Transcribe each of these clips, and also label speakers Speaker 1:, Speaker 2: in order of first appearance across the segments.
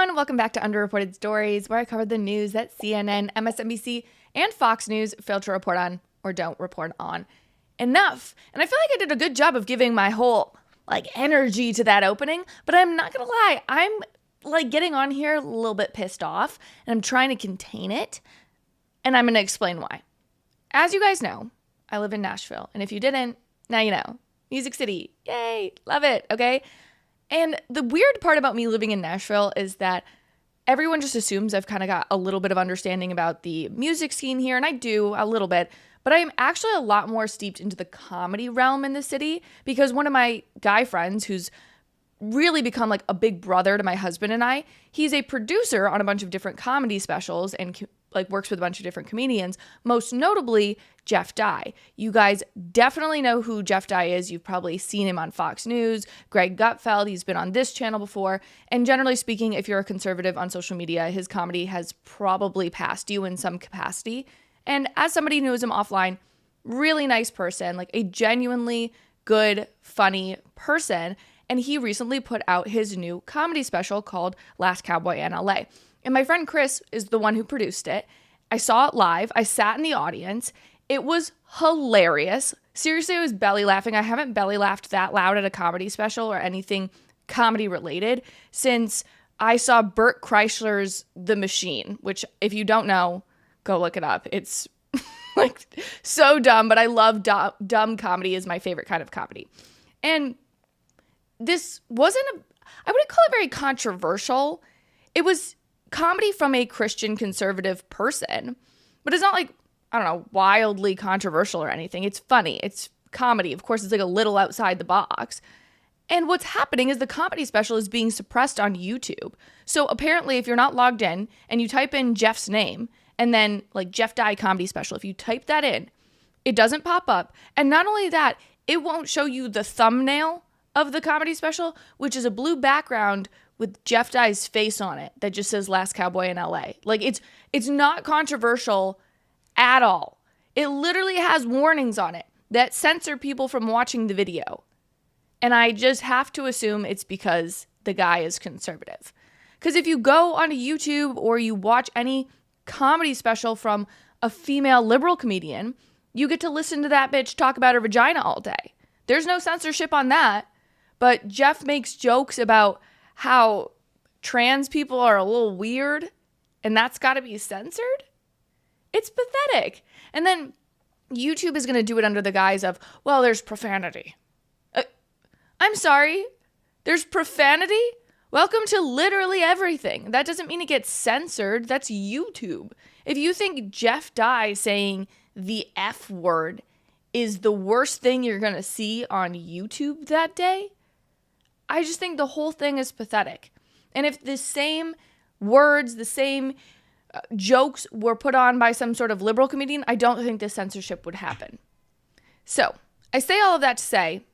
Speaker 1: everyone. Welcome back to Underreported Stories, where I cover the news that CNN, MSNBC, and Fox News fail to report on or don't report on enough. And I feel like I did a good job of giving my whole energy to that opening, but I'm not going to lie. I'm getting on here a little bit pissed off, and I'm trying to contain it, and I'm going to explain why. As you guys know, I live in Nashville, and if you didn't, now you know. Music City. Yay. Love it. Okay. And the weird part about me living in Nashville is that everyone just assumes I've kind of got a little bit of understanding about the music scene here, and I do a little bit, but I'm actually a lot more steeped into the comedy realm in the city because one of my guy friends who's really become a big brother to my husband and I, he's a producer on a bunch of different comedy specials and works with a bunch of different comedians, most notably Jeff Dye. You guys definitely know who Jeff Dye is. You've probably seen him on Fox News, Greg Gutfeld. He's been on this channel before. And generally speaking, if you're a conservative on social media, his comedy has probably passed you in some capacity. And as somebody who knows him offline, really nice person, a genuinely good, funny person. And he recently put out his new comedy special called Last Cowboy in LA. And my friend Chris is the one who produced it. I saw it live. I sat in the audience. It was hilarious. Seriously, I was belly laughing. I haven't belly laughed that loud at a comedy special or anything comedy related since I saw Burt Kreischer's The Machine, which if you don't know, go look it up. It's so dumb, but I love dumb comedy is my favorite kind of comedy. And this wasn't I wouldn't call it very controversial. It was comedy from a Christian conservative person, but it's not wildly controversial or anything. It's funny. It's comedy. Of course, it's a little outside the box. And what's happening is the comedy special is being suppressed on YouTube. So apparently, if you're not logged in and you type in Jeff's name and then Jeff Dye comedy special, if you type that in, it doesn't pop up. And not only that, it won't show you the thumbnail of the comedy special, which is a blue background with Jeff Dye's face on it that just says Last Cowboy in LA. It's not controversial at all. It literally has warnings on it that censor people from watching the video. And I just have to assume it's because the guy is conservative. Because if you go onto YouTube or you watch any comedy special from a female liberal comedian, you get to listen to that bitch talk about her vagina all day. There's no censorship on that. But Jeff makes jokes about how trans people are a little weird, and that's got to be censored? It's pathetic. And then YouTube is going to do it under the guise of, well, there's profanity. I'm sorry. There's profanity? Welcome to literally everything. That doesn't mean it gets censored. That's YouTube. If you think Jeff Dye saying the F word is the worst thing you're going to see on YouTube that day, I just think the whole thing is pathetic. And if the same words, the same jokes were put on by some sort of liberal comedian, I don't think this censorship would happen. So I say all of that to say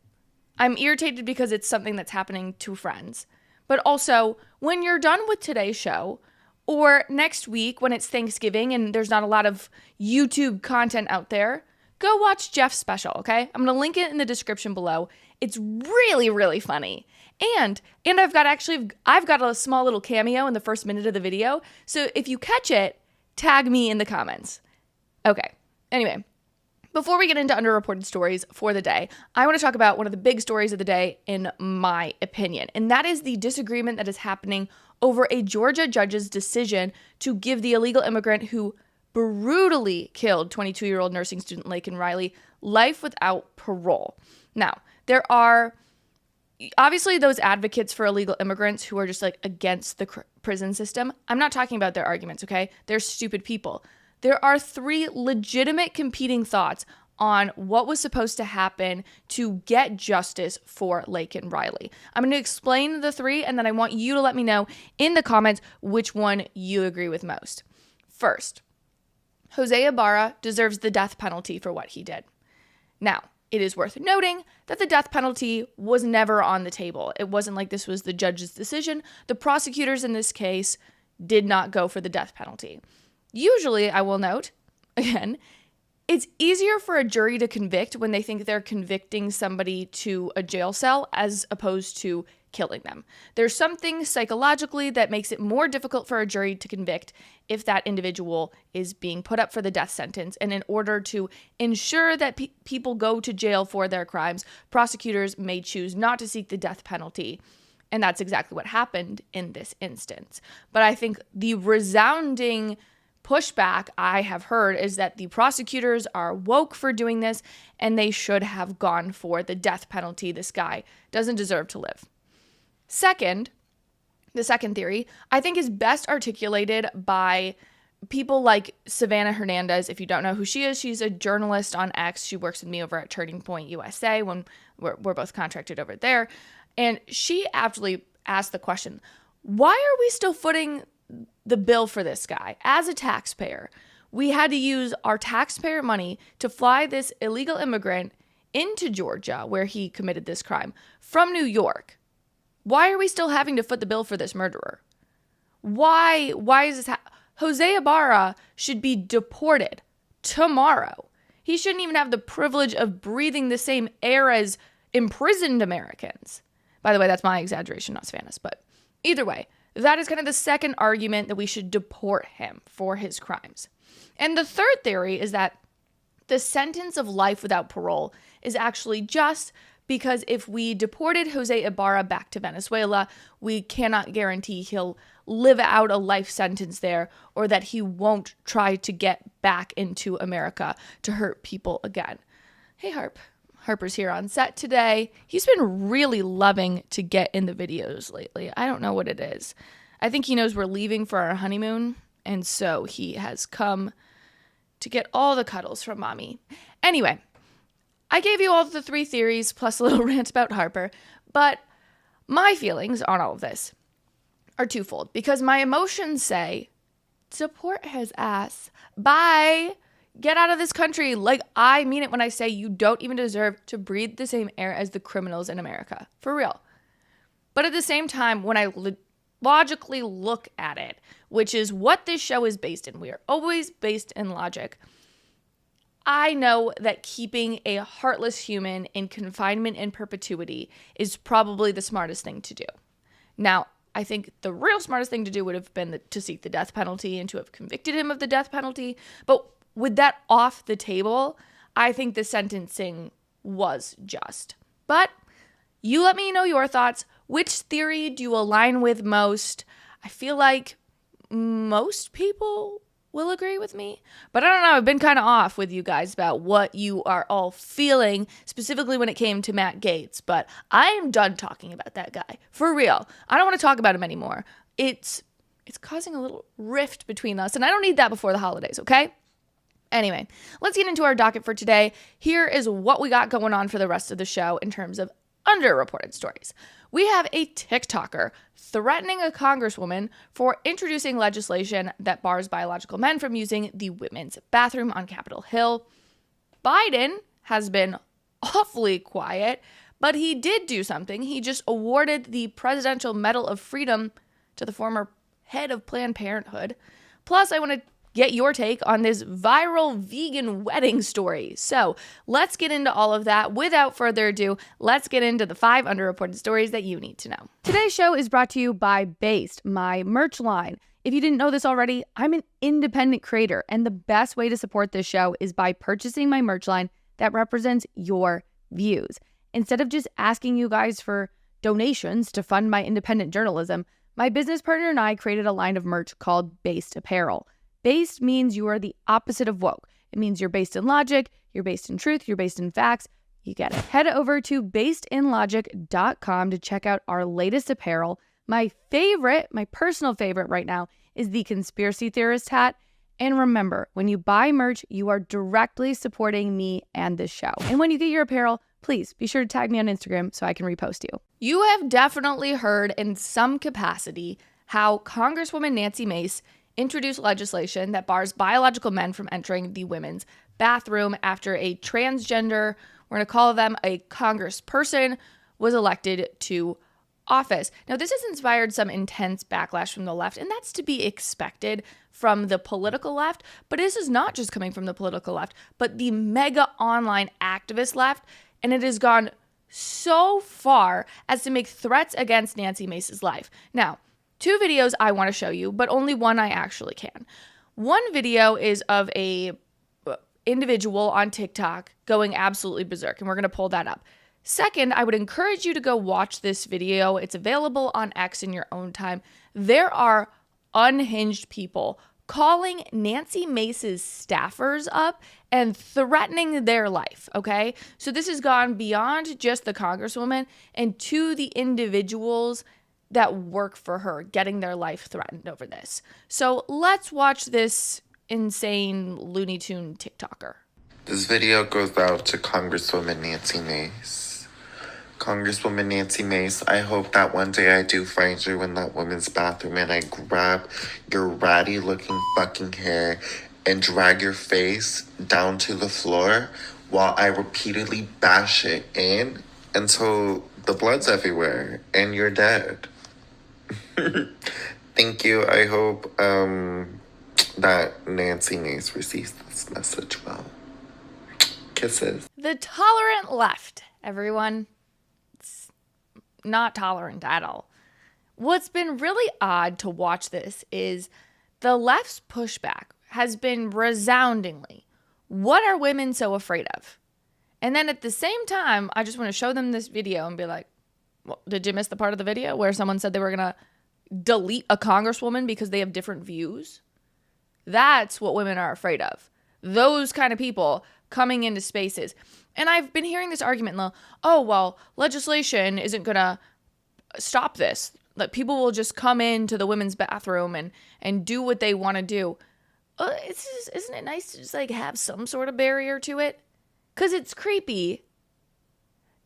Speaker 1: I'm irritated because it's something that's happening to friends. But also, when you're done with today's show, or next week when it's Thanksgiving and there's not a lot of YouTube content out there, go watch Jeff's special, okay? I'm going to link it in the description below. It's really, really funny. And I've got a small little cameo in the first minute of the video. So if you catch it, tag me in the comments. Okay. Anyway, before we get into underreported stories for the day, I want to talk about one of the big stories of the day in my opinion. And that is the disagreement that is happening over a Georgia judge's decision to give the illegal immigrant who brutally killed 22-year-old nursing student Laken Riley life without parole. Now, there are obviously those advocates for illegal immigrants who are just against the prison system. I'm not talking about their arguments, okay? They're stupid people. There are three legitimate competing thoughts on what was supposed to happen to get justice for Laken Riley. I'm going to explain the three, and then I want you to let me know in the comments which one you agree with most. First, Jose Ibarra deserves the death penalty for what he did. Now, it is worth noting that the death penalty was never on the table. It wasn't like this was the judge's decision. The prosecutors in this case did not go for the death penalty. Usually, I will note, again, it's easier for a jury to convict when they think they're convicting somebody to a jail cell as opposed to killing them. There's something psychologically that makes it more difficult for a jury to convict if that individual is being put up for the death sentence. And in order to ensure that people go to jail for their crimes, prosecutors may choose not to seek the death penalty. And that's exactly what happened in this instance. But I think the resounding pushback I have heard is that the prosecutors are woke for doing this and they should have gone for the death penalty. This guy doesn't deserve to live. The second theory, I think, is best articulated by people like Savannah Hernandez. If you don't know who she is, she's a journalist on X. She works with me over at Turning Point USA when we're both contracted over there. And she actually asked the question, why are we still footing the bill for this guy? As a taxpayer, we had to use our taxpayer money to fly this illegal immigrant into Georgia, where he committed this crime, from New York. Why are we still having to foot the bill for this murderer? Why is this Jose Ibarra should be deported tomorrow. He shouldn't even have the privilege of breathing the same air as imprisoned Americans. By the way, that's my exaggeration, not Savannah's, but either way, that is kind of the second argument that we should deport him for his crimes. And the third theory is that the sentence of life without parole is actually just because if we deported Jose Ibarra back to Venezuela, we cannot guarantee he'll live out a life sentence there or that he won't try to get back into America to hurt people again. Hey, Harper's here on set today. He's been really loving to get in the videos lately. I don't know what it is. I think he knows we're leaving for our honeymoon, and so he has come to get all the cuddles from mommy. Anyway, I gave you all the three theories plus a little rant about Harper, but my feelings on all of this are twofold because my emotions say, deport his ass. Bye. Get out of this country. Like, I mean it when I say you don't even deserve to breathe the same air as the criminals in America. For real. But at the same time, when I logically look at it, which is what this show is based in, we are always based in logic. I know that keeping a heartless human in confinement in perpetuity is probably the smartest thing to do. Now, I think the real smartest thing to do would have been to seek the death penalty and to have convicted him of the death penalty. But with that off the table, I think the sentencing was just. But you let me know your thoughts. Which theory do you align with most? I feel like most people will agree with me. But I don't know, I've been kind of off with you guys about what you are all feeling, specifically when it came to Matt Gaetz. But I am done talking about that guy. For real. I don't want to talk about him anymore. It's causing a little rift between us, and I don't need that before the holidays, okay? Anyway, let's get into our docket for today. Here is what we got going on for the rest of the show in terms of underreported stories. We have a TikToker threatening a congresswoman for introducing legislation that bars biological men from using the women's bathroom on Capitol Hill. Biden has been awfully quiet, but he did do something. He just awarded the Presidential Medal of Freedom to the former head of Planned Parenthood. Plus, I want to get your take on this viral vegan wedding story. So let's get into all of that. Without further ado, let's get into the 5 underreported stories that you need to know. Today's show is brought to you by Based, my merch line. If you didn't know this already, I'm an independent creator, and the best way to support this show is by purchasing my merch line that represents your views. Instead of just asking you guys for donations to fund my independent journalism, my business partner and I created a line of merch called Based Apparel. Based means you are the opposite of woke. It means you're based in logic, you're based in truth, you're based in facts. You get it. Head over to basedinlogic.com to check out our latest apparel. My personal favorite right now is the conspiracy theorist hat. And remember, when you buy merch, you are directly supporting me and this show. And when you get your apparel, please be sure to tag me on Instagram so I can repost you. You have definitely heard in some capacity how Congresswoman Nancy Mace introduced legislation that bars biological men from entering the women's bathroom after a transgender, we're going to call them a congressperson, was elected to office. Now, this has inspired some intense backlash from the left, and that's to be expected from the political left. But this is not just coming from the political left, but the mega online activist left, and it has gone so far as to make threats against Nancy Mace's life. Now, 2 videos I want to show you, but only one I actually can. One video is of a individual on TikTok going absolutely berserk, and we're going to pull that up. Second, I would encourage you to go watch this video. It's available on X in your own time. There are unhinged people calling Nancy Mace's staffers up and threatening their life, okay? So this has gone beyond just the Congresswoman and to the individuals that work for her getting their life threatened over this. So let's watch this insane Looney Tune TikToker.
Speaker 2: This video goes out to Congresswoman Nancy Mace. Congresswoman Nancy Mace, I hope that one day I do find you in that woman's bathroom and I grab your ratty looking fucking hair and drag your face down to the floor while I repeatedly bash it in until the blood's everywhere and you're dead. Thank you. I hope that Nancy Mace receives this message well. Kisses.
Speaker 1: The tolerant left, everyone. It's not tolerant at all. What's been really odd to watch this is the left's pushback has been resoundingly, what are women so afraid of? And then at the same time, I just want to show them this video and be like, well, did you miss the part of the video where someone said they were going to delete a congresswoman because they have different views? That's what women are afraid of. Those kind of people coming into spaces. And I've been hearing this argument, oh, well, legislation isn't going to stop this. Like, people will just come into the women's bathroom and do what they want to do. Isn't it nice to just like have some sort of barrier to it? Because it's creepy.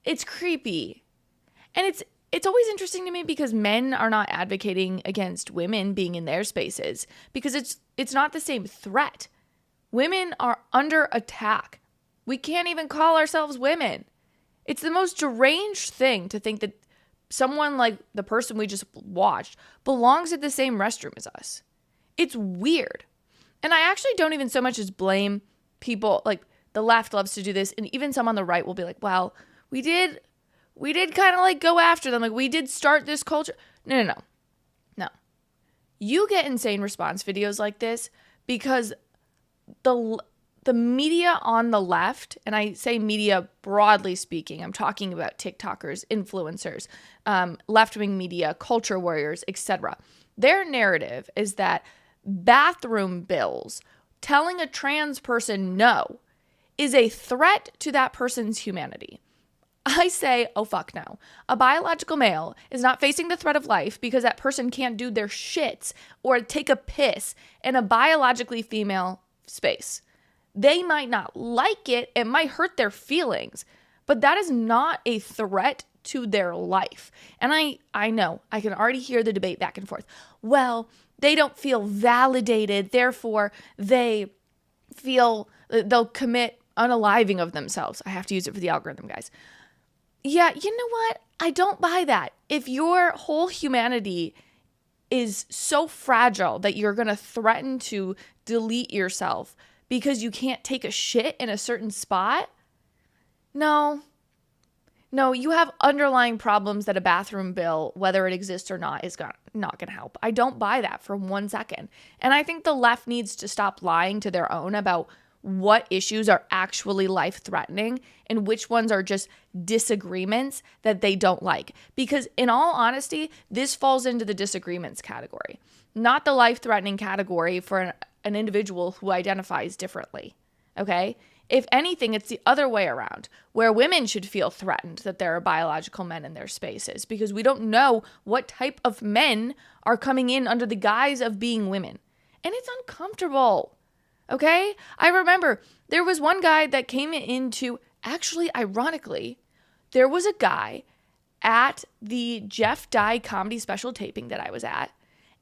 Speaker 1: It's creepy. And it's always interesting to me because men are not advocating against women being in their spaces because it's not the same threat. Women are under attack. We can't even call ourselves women. It's the most deranged thing to think that someone like the person we just watched belongs at the same restroom as us. It's weird. And I actually don't even so much as blame people, like the left loves to do this, and even some on the right will be like, well, we did kind of like go after them. Like, we did start this culture. No. You get insane response videos like this because the media on the left, and I say media broadly speaking, I'm talking about TikTokers, influencers, left-wing media, culture warriors, etc. Their narrative is that bathroom bills telling a trans person no is a threat to that person's humanity. I say, oh fuck no. A biological male is not facing the threat of life because that person can't do their shits or take a piss in a biologically female space. They might not like it, it might hurt their feelings, but that is not a threat to their life. And I know, I can already hear the debate back and forth. Well, they don't feel validated, therefore they feel they'll commit unaliving of themselves. I have to use it for the algorithm, guys. Yeah, you know what? I don't buy that. If your whole humanity is so fragile that you're going to threaten to delete yourself because you can't take a shit in a certain spot, no, you have underlying problems that a bathroom bill, whether it exists or not, is not going to help. I don't buy that for 1 second. And I think the left needs to stop lying to their own about what issues are actually life-threatening and which ones are just disagreements that they don't like. Because in all honesty, this falls into the disagreements category, not the life-threatening category for an individual who identifies differently, okay? If anything, it's the other way around, where women should feel threatened that there are biological men in their spaces because we don't know what type of men are coming in under the guise of being women. And it's uncomfortable. Okay? I remember there was one guy that came into, actually, ironically, there was a guy at the Jeff Dye comedy special taping that I was at,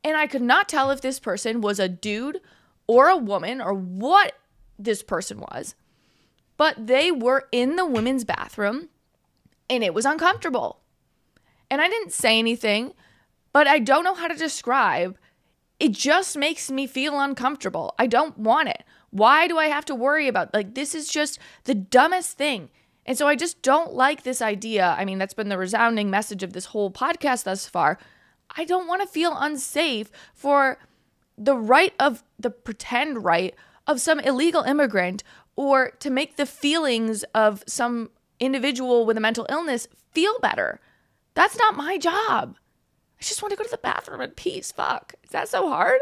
Speaker 1: and I could not tell if this person was a dude or a woman or what this person was, but they were in the women's bathroom, and it was uncomfortable. And I didn't say anything, but I don't know how to describe. It just makes me feel uncomfortable. I don't want it. Why do I have to worry about, like, this is just the dumbest thing. And so I just don't like this idea. I mean, that's been the resounding message of this whole podcast thus far. I don't want to feel unsafe for the pretend right of some illegal immigrant, or to make the feelings of some individual with a mental illness feel better. That's not my job. I just want to go to the bathroom in peace. Fuck. Is that so hard?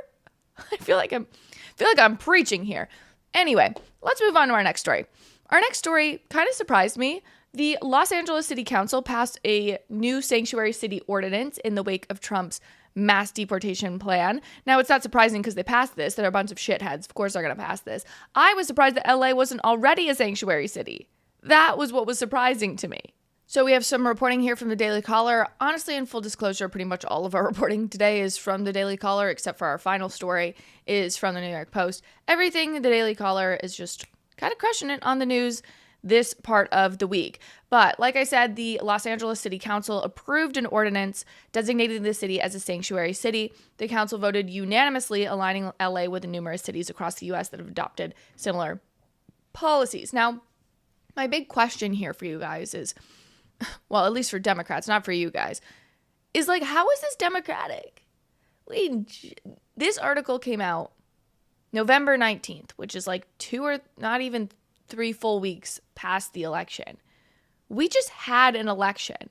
Speaker 1: I feel like I'm preaching here. Anyway, let's move on to our next story. Our next story kind of surprised me. The Los Angeles City Council passed a new sanctuary city ordinance in the wake of Trump's mass deportation plan. Now, it's not surprising because they passed this. They're a bunch of shitheads. Of course they're going to pass this. I was surprised that LA wasn't already a sanctuary city. That was what was surprising to me. So we have some reporting here from the Daily Caller. Honestly, in full disclosure, pretty much all of our reporting today is from the Daily Caller, except for our final story is from the New York Post. Everything the Daily Caller is just kind of crushing it on the news this part of the week. But like I said, the Los Angeles City Council approved an ordinance designating the city as a sanctuary city. The council voted unanimously, aligning LA with the numerous cities across the U.S. that have adopted similar policies. Now, my big question here for you guys is, well, at least for Democrats, not for you guys, is like, how is this democratic? This article came out November 19th, which is like 2 or not even 3 full weeks past the election. We just had an election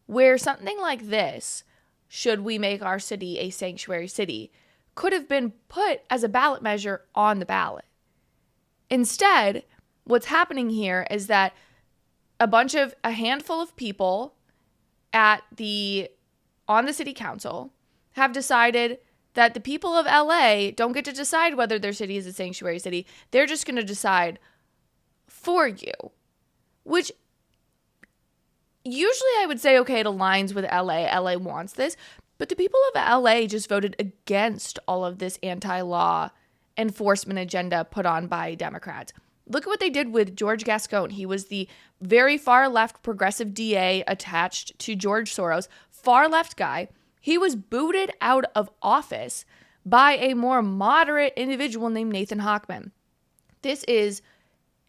Speaker 1: where something like this, should we make our city a sanctuary city, could have been put as a ballot measure on the ballot. Instead, what's happening here is that a handful of people on the city council have decided that the people of LA don't get to decide whether their city is a sanctuary city. They're just going to decide for you, which usually I would say, okay, it aligns with LA. LA wants this, but the people of LA just voted against all of this anti-law enforcement agenda put on by Democrats. Look at what they did with George Gascon. He was the very far left progressive DA attached to George Soros, far left guy. He was booted out of office by a more moderate individual named Nathan Hochman. This is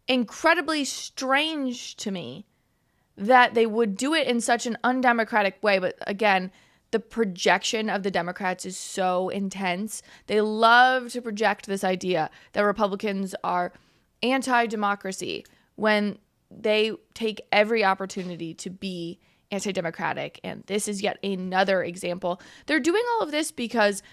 Speaker 1: incredibly strange to me that they would do it in such an undemocratic way. But again, the projection of the Democrats is so intense. They love to project this idea that Republicans are anti-democracy when they take every opportunity to be anti-democratic. And this is yet another example. They're doing all of this because,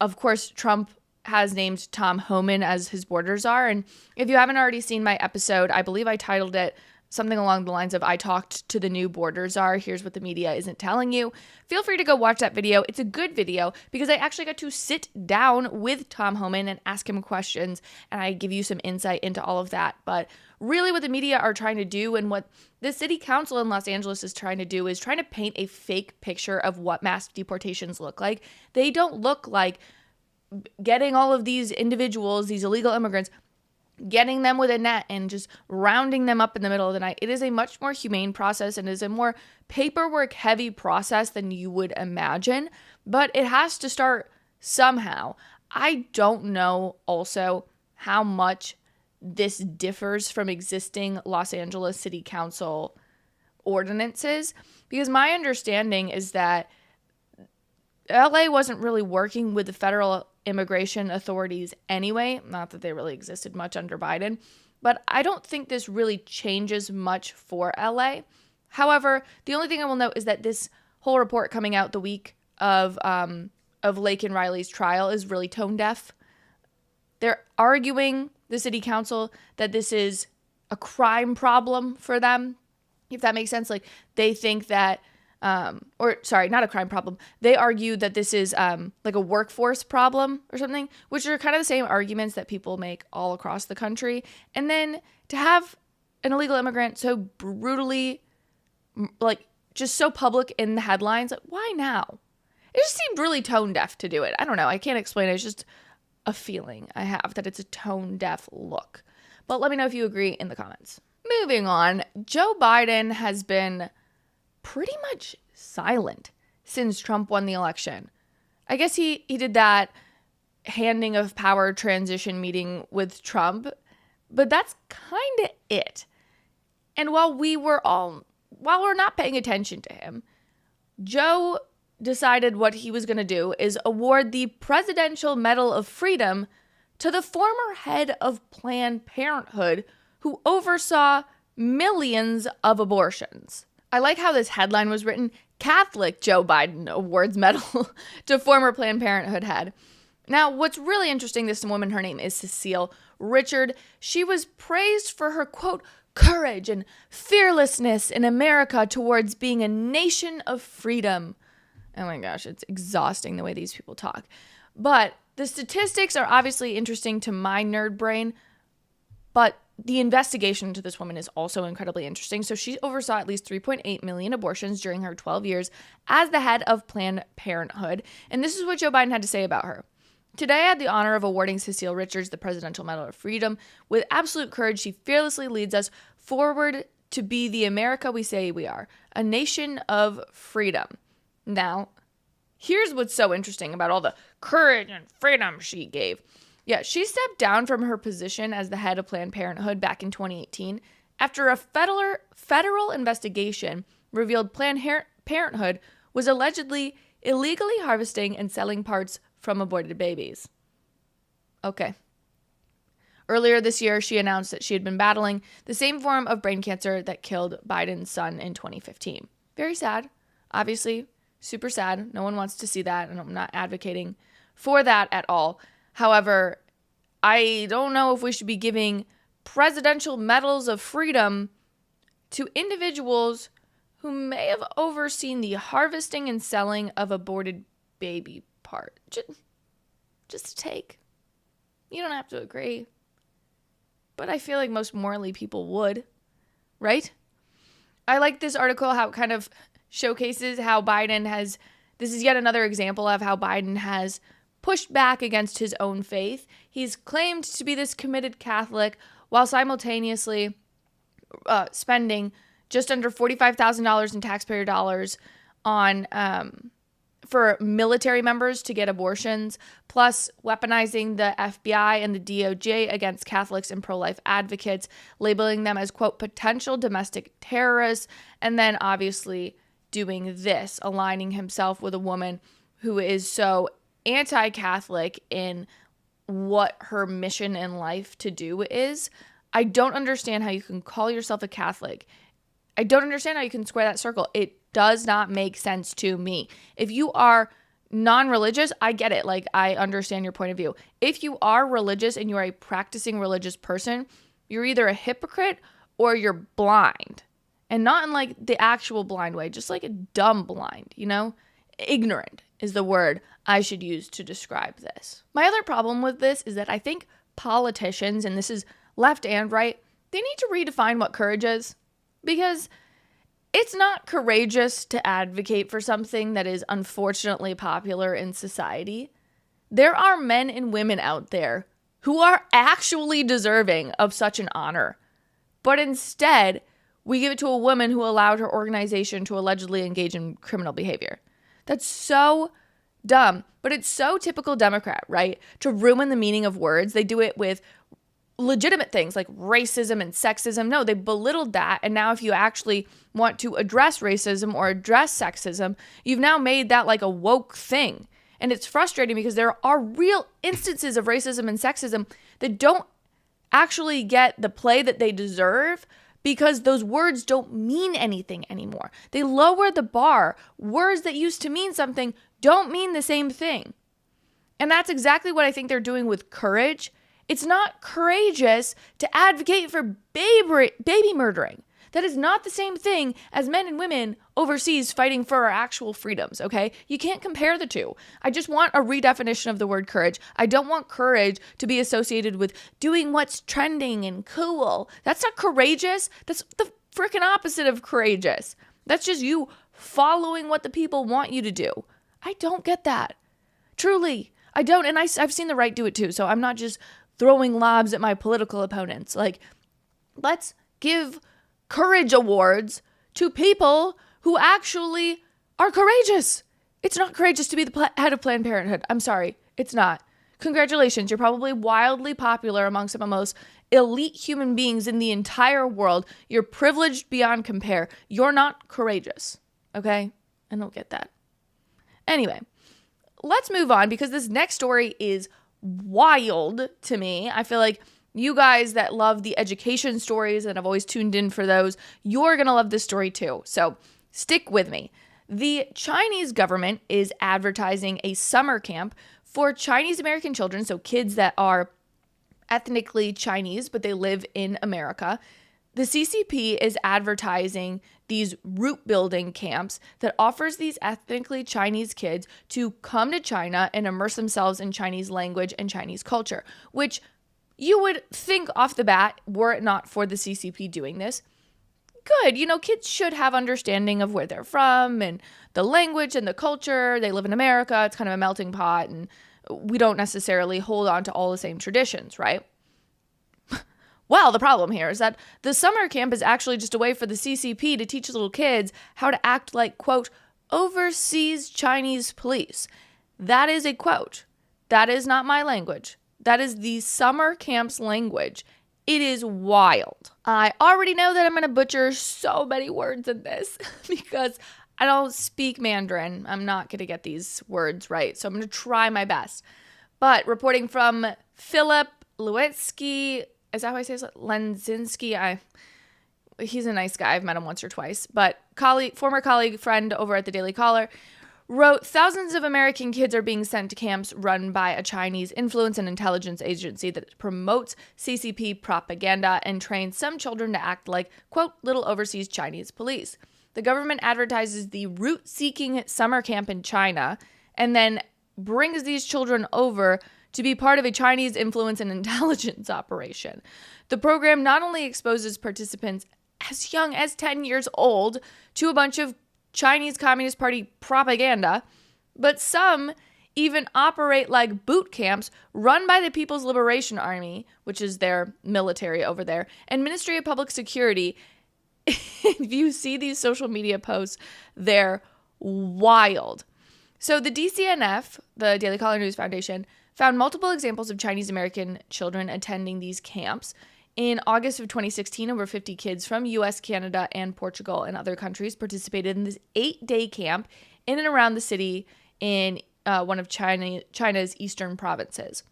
Speaker 1: of course, Trump has named Tom Homan as his border czar. And if you haven't already seen my episode, I believe I titled it something along the lines of "I talked to the new border czar. Here's what the media isn't telling you." Feel free to go watch that video. It's a good video because I actually got to sit down with Tom Homan and ask him questions, and I give you some insight into all of that. But really what the media are trying to do, and what the city council in Los Angeles is trying to do, is trying to paint a fake picture of what mass deportations look like. They don't look like getting all of these individuals, these illegal immigrants, getting them with a net and just rounding them up in the middle of the night. It is a much more humane process and is a more paperwork heavy process than you would imagine, but it has to start somehow. I don't know also how much this differs from existing Los Angeles City Council ordinances, because my understanding is that LA wasn't really working with the federal immigration authorities anyway. Not that they really existed much under Biden, but I don't think this really changes much for LA. However, the only thing I will note is that this whole report coming out the week of Laken Riley's trial is really tone deaf. They're arguing, the city council, that this is a crime problem for them, if that makes sense. Like, they think that not a crime problem. They argue that this is like a workforce problem or something, which are kind of the same arguments that people make all across the country. And then to have an illegal immigrant so brutally, like, just so public in the headlines, like, why now? It just seemed really tone deaf to do it. I don't know. I can't explain it. It's just a feeling I have that it's a tone deaf look. But let me know if you agree in the comments. Moving on, Joe Biden has been pretty much silent since Trump won the election. I guess he did that handing of power transition meeting with Trump, but that's kind of it. And while we're not paying attention to him, Joe decided what he was going to do is award the Presidential Medal of Freedom to the former head of Planned Parenthood who oversaw millions of abortions. I like how this headline was written: Catholic Joe Biden awards medal to former Planned Parenthood head. Now, what's really interesting, this woman, her name is Cecile Richard. She was praised for her, quote, courage and fearlessness in America towards being a nation of freedom. Oh my gosh, it's exhausting the way these people talk. But the statistics are obviously interesting to my nerd brain, but the investigation into this woman is also incredibly interesting. So she oversaw at least 3.8 million abortions during her 12 years as the head of Planned Parenthood. And this is what Joe Biden had to say about her. Today, I had the honor of awarding Cecile Richards the Presidential Medal of Freedom. With absolute courage, she fearlessly leads us forward to be the America we say we are, a nation of freedom. Now, here's what's so interesting about all the courage and freedom she gave. Yeah, she stepped down from her position as the head of Planned Parenthood back in 2018 after a federal investigation revealed Planned Parenthood was allegedly illegally harvesting and selling parts from aborted babies. Okay. Earlier this year, she announced that she had been battling the same form of brain cancer that killed Biden's son in 2015. Very sad. Obviously, super sad. No one wants to see that, and I'm not advocating for that at all. However, I don't know if we should be giving presidential medals of freedom to individuals who may have overseen the harvesting and selling of aborted baby part. Just a take. You don't have to agree. But I feel like most morally people would, right? I like this article, how it kind of showcases how Biden has, this is yet another example of how Biden has pushed back against his own faith. He's claimed to be this committed Catholic while simultaneously spending just under $45,000 in taxpayer dollars on for military members to get abortions, plus weaponizing the FBI and the DOJ against Catholics and pro-life advocates, labeling them as, quote, potential domestic terrorists, and then obviously doing this, aligning himself with a woman who is so anti-Catholic in what her mission in life to do is. I don't understand how you can call yourself a Catholic. I don't understand how you can square that circle. It does not make sense to me. If you are non-religious, I get it. Like, I understand your point of view. If you are religious and you are a practicing religious person, you're either a hypocrite or you're blind. And not in like the actual blind way, just like a dumb blind, you know? Ignorant is the word I should use to describe this. My other problem with this is that I think politicians, and this is left and right, they need to redefine what courage is. Because it's not courageous to advocate for something that is unfortunately popular in society. There are men and women out there who are actually deserving of such an honor. But instead, we give it to a woman who allowed her organization to allegedly engage in criminal behavior. That's so dumb. But it's so typical Democrat, right? To ruin the meaning of words. They do it with legitimate things like racism and sexism. No, they belittled that. And now if you actually want to address racism or address sexism, you've now made that like a woke thing. And it's frustrating because there are real instances of racism and sexism that don't actually get the play that they deserve because those words don't mean anything anymore. They lower the bar. Words that used to mean something don't mean the same thing. And that's exactly what I think they're doing with courage. It's not courageous to advocate for baby murdering. That is not the same thing as men and women overseas fighting for our actual freedoms, okay? You can't compare the two. I just want a redefinition of the word courage. I don't want courage to be associated with doing what's trending and cool. That's not courageous. That's the freaking opposite of courageous. That's just you following what the people want you to do. I don't get that. Truly, I don't. And I've seen the right do it too, so I'm not just throwing lobs at my political opponents. Like, let's give courage awards to people who actually are courageous. It's not courageous to be the head of Planned Parenthood. I'm sorry. It's not. Congratulations, you're probably wildly popular among some of the most elite human beings in the entire world. You're privileged beyond compare. You're not courageous, okay? I don't get that. Anyway, let's move on because this next story is wild to me. I feel like you guys that love the education stories and have always tuned in for those, you're going to love this story too. So stick with me. The Chinese government is advertising a summer camp for Chinese American children, so kids that are ethnically Chinese, but they live in America. The CCP is advertising these root building camps that offers these ethnically Chinese kids to come to China and immerse themselves in Chinese language and Chinese culture, which you would think off the bat, were it not for the CCP doing this, good. Kids should have understanding of where they're from and the language and the culture. They live in America. It's kind of a melting pot, and we don't necessarily hold on to all the same traditions, right? Well, the problem here is that the summer camp is actually just a way for the CCP to teach little kids how to act like, quote, overseas Chinese police. That is a quote. That is not my language. That is the summer camp's language. It is wild. I already know that I'm going to butcher so many words in this because I don't speak Mandarin. I'm not going to get these words right, so I'm going to try my best. But reporting from Philip Lewitsky, is that how I say it? Lenzinski? He's a nice guy. I've met him once or twice. But former colleague, friend over at the Daily Caller, wrote, thousands of American kids are being sent to camps run by a Chinese influence and intelligence agency that promotes CCP propaganda and trains some children to act like, quote, little overseas Chinese police. The government advertises the root-seeking summer camp in China and then brings these children over to be part of a Chinese influence and intelligence operation. The program not only exposes participants as young as 10 years old to a bunch of Chinese Communist Party propaganda, but some even operate like boot camps run by the People's Liberation Army, which is their military over there, and Ministry of Public Security. If you see these social media posts, they're wild. So the DCNF, the Daily Caller News Foundation, found multiple examples of Chinese American children attending these camps. In August of 2016, over 50 kids from US, Canada, and Portugal and other countries participated in this 8-day camp in and around the city in one of China's eastern provinces.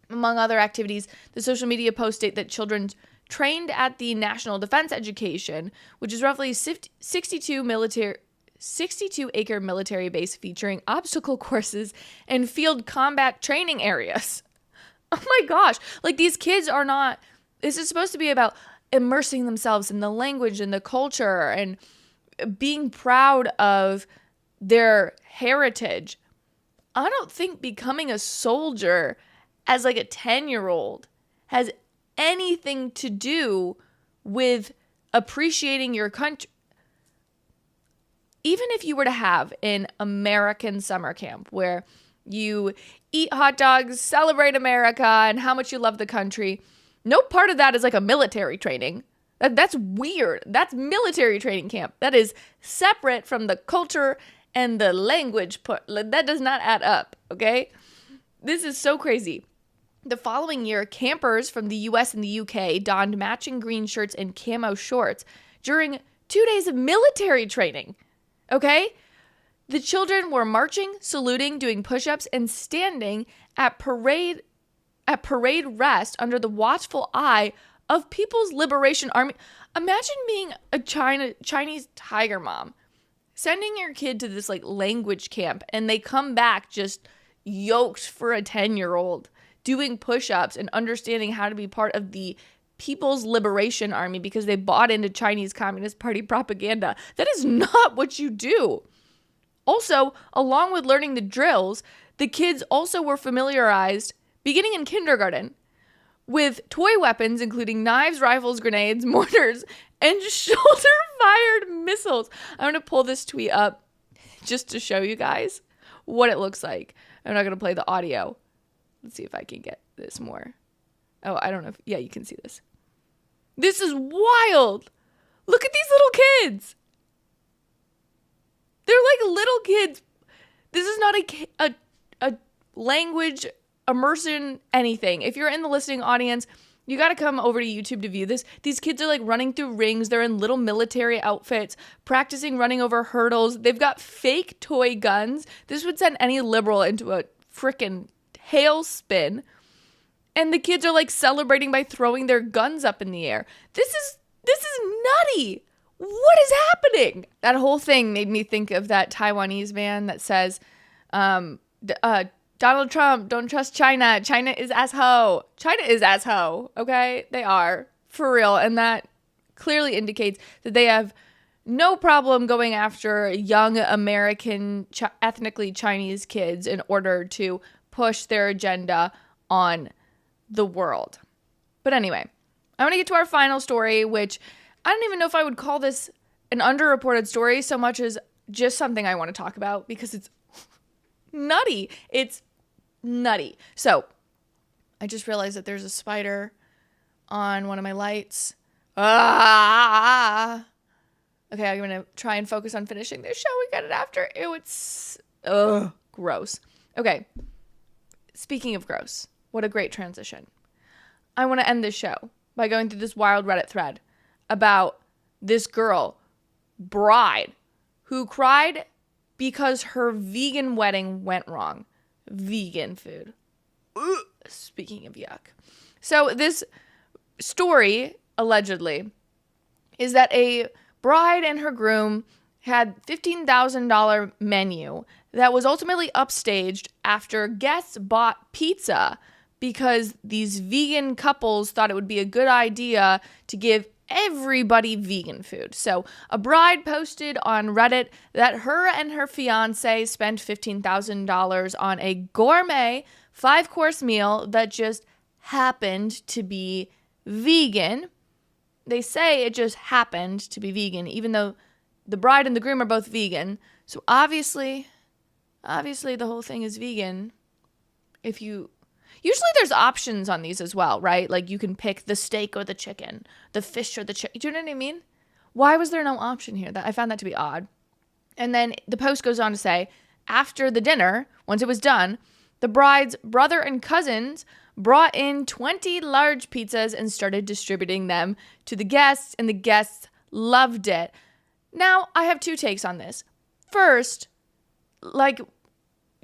Speaker 1: Among other activities, the social media posts state that children trained at the National Defense Education, which is roughly 62-acre military base featuring obstacle courses and field combat training areas. Oh my gosh. Like, these kids are not... This is supposed to be about immersing themselves in the language and the culture and being proud of their heritage. I don't think becoming a soldier as like a 10-year-old has anything to do with appreciating your country. Even if you were to have an American summer camp where you eat hot dogs, celebrate America and how much you love the country, no part of that is like a military training. That's weird. That's military training camp. That is separate from the culture and the language. That does not add up, okay? This is so crazy. The following year, campers from the US and the UK donned matching green shirts and camo shorts during 2 days of military training, okay? The children were marching, saluting, doing push-ups, and standing at parade rest under the watchful eye of People's Liberation Army. Imagine being a Chinese tiger mom, sending your kid to this like language camp, and they come back just yoked for a 10-year-old, doing push-ups and understanding how to be part of the People's Liberation Army because they bought into Chinese Communist Party propaganda. That is not what you do. Also, along with learning the drills, the kids also were familiarized, beginning in kindergarten, with toy weapons including knives, rifles, grenades, mortars, and shoulder-fired missiles. I'm going to pull this tweet up just to show you guys what it looks like. I'm not going to play the audio. Let's see if I can get this more. Oh, I don't know. Yeah, you can see this. This is wild. Look at these little kids. They're like little kids. This is not a language immerse in anything. If you're in the listening audience, you got to come over to YouTube to view this. These kids are like running through rings. They're in little military outfits, practicing running over hurdles. They've got fake toy guns. This would send any liberal into a freaking tailspin. And the kids are like celebrating by throwing their guns up in the air. This is nutty. What is happening? That whole thing made me think of that Taiwanese man that says, Donald Trump, don't trust China. China is asshole. China is asshole. Okay? They are. For real. And that clearly indicates that they have no problem going after young American ethnically Chinese kids in order to push their agenda on the world. But anyway, I want to get to our final story, which I don't even know if I would call this an underreported story so much as just something I want to talk about because it's nutty. It's nutty. So I just realized that there's a spider on one of my lights. Okay, I'm going to try and focus on finishing this show. We got it after. Ew, it's gross. Okay, speaking of gross, what a great transition. I want to end this show by going through this wild Reddit thread about this girl, Bride, who cried because her vegan wedding went wrong. Vegan food. Ugh. Speaking of yuck. So this story, allegedly, is that a bride and her groom had $15,000 menu that was ultimately upstaged after guests bought pizza because these vegan couples thought it would be a good idea to give everybody vegan food. So a bride posted on Reddit that her and her fiance spent $15,000 on a gourmet 5-course meal that just happened to be vegan. They say it just happened to be vegan, even though the bride and the groom are both vegan. So obviously the whole thing is vegan. Usually there's options on these as well, right? Like you can pick the steak or the chicken, the fish or the chicken. Do you know what I mean? Why was there no option here? I found that to be odd. And then the post goes on to say, after the dinner, once it was done, the bride's brother and cousins brought in 20 large pizzas and started distributing them to the guests, and the guests loved it. Now, I have two takes on this. First, like,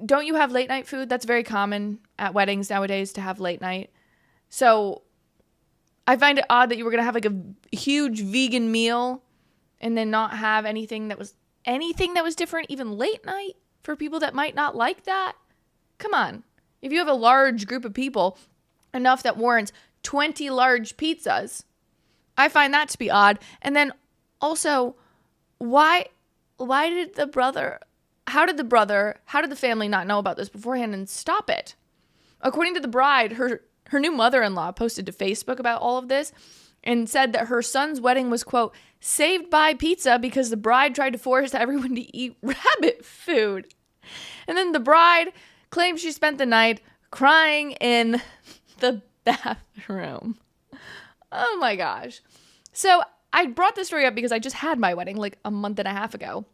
Speaker 1: don't you have late night food? That's very common at weddings nowadays to have late night. So I find it odd that you were going to have like a huge vegan meal and then not have anything that was different, even late night for people that might not like that. Come on. If you have a large group of people, enough that warrants 20 large pizzas, I find that to be odd. And then also, how did the family not know about this beforehand and stop it? According to the bride, her new mother-in-law posted to Facebook about all of this and said that her son's wedding was, quote, saved by pizza because the bride tried to force everyone to eat rabbit food. And then the bride claimed she spent the night crying in the bathroom. Oh my gosh. So I brought this story up because I just had my wedding like a month and a half ago.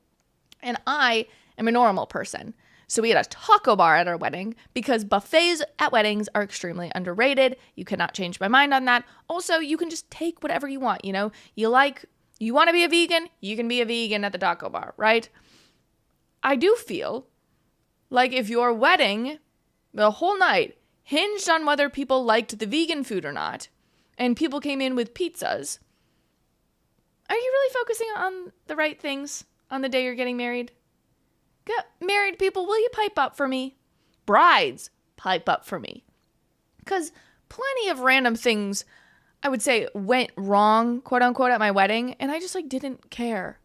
Speaker 1: And I am a normal person. So we had a taco bar at our wedding because buffets at weddings are extremely underrated. You cannot change my mind on that. Also, you can just take whatever you want, you know? You want to be a vegan? You can be a vegan at the taco bar, right? I do feel like if your wedding, the whole night, hinged on whether people liked the vegan food or not, and people came in with pizzas, are you really focusing on the right things on the day you're getting married? Married people, will you pipe up for me? Brides, pipe up for me. Because plenty of random things, I would say, went wrong, quote unquote, at my wedding, and I just didn't care.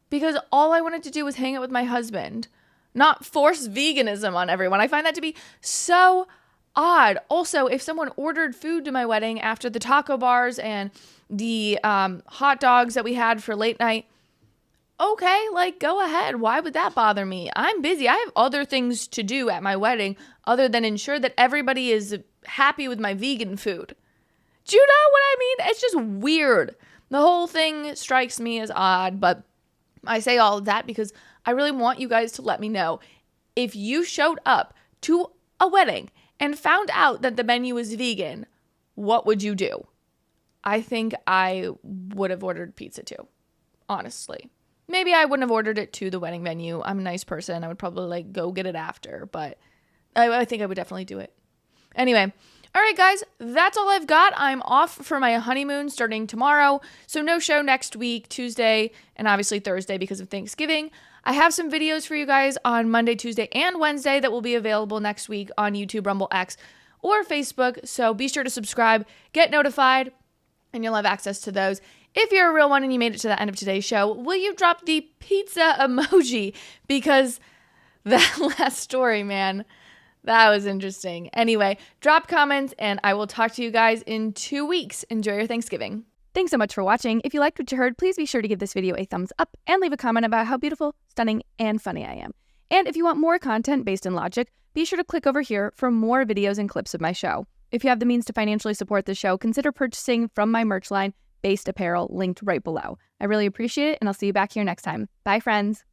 Speaker 1: Because all I wanted to do was hang out with my husband, not force veganism on everyone. I find that to be so odd. Also, if someone ordered food to my wedding after the taco bars and the hot dogs that we had for late night, okay, go ahead. Why would that bother me? I'm busy. I have other things to do at my wedding other than ensure that everybody is happy with my vegan food. Do you know what I mean? It's just weird. The whole thing strikes me as odd, but I say all of that because I really want you guys to let me know if you showed up to a wedding and found out that the menu was vegan, what would you do? I think I would have ordered pizza too, honestly. Maybe I wouldn't have ordered it to the wedding venue. I'm a nice person. I would probably like go get it after, but I think I would definitely do it. Anyway, all right, guys, that's all I've got. I'm off for my honeymoon starting tomorrow, so no show next week, Tuesday, and obviously Thursday because of Thanksgiving. I have some videos for you guys on Monday, Tuesday, and Wednesday that will be available next week on YouTube, Rumble, X, or Facebook, so be sure to subscribe, get notified, and you'll have access to those. If you're a real one and you made it to the end of today's show, will you drop the pizza emoji? Because that last story, man, that was interesting. Anyway, drop comments and I will talk to you guys in 2 weeks. Enjoy your Thanksgiving. Thanks so much for watching. If you liked what you heard, please be sure to give this video a thumbs up and leave a comment about how beautiful, stunning, and funny I am. And if you want more content based in logic, be sure to click over here for more videos and clips of my show. If you have the means to financially support the show, consider purchasing from my merch line, Based Apparel, linked right below. I really appreciate it, and I'll see you back here next time. Bye, friends.